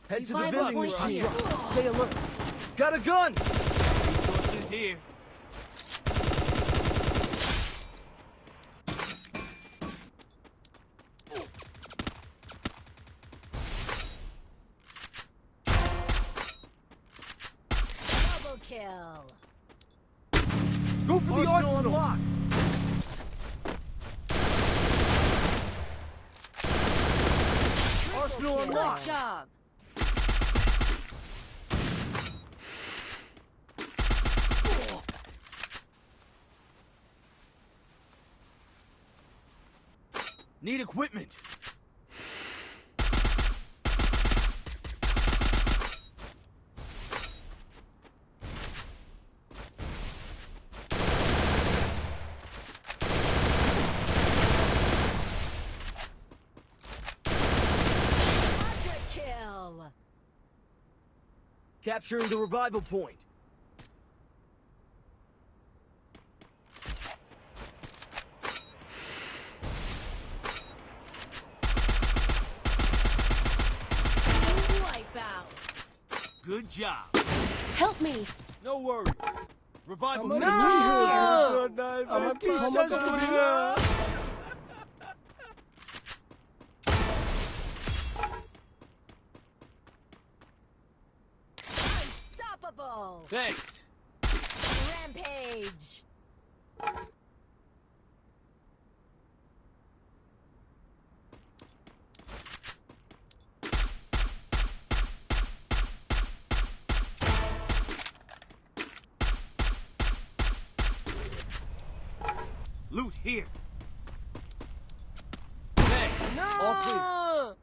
Head to the Revival vending point machine. here. Stay alert. Got a gun! Resources here. Double kill. Go for the arsenal! Unlocked. Arsenal Good unlocked! job. Need equipment. Quadra kill. Capturing the revival point. Wipeout. Good job. Help me. No worries. Revival No! Unstoppable. Thanks. Rampage. Loot here. Hey. All clear.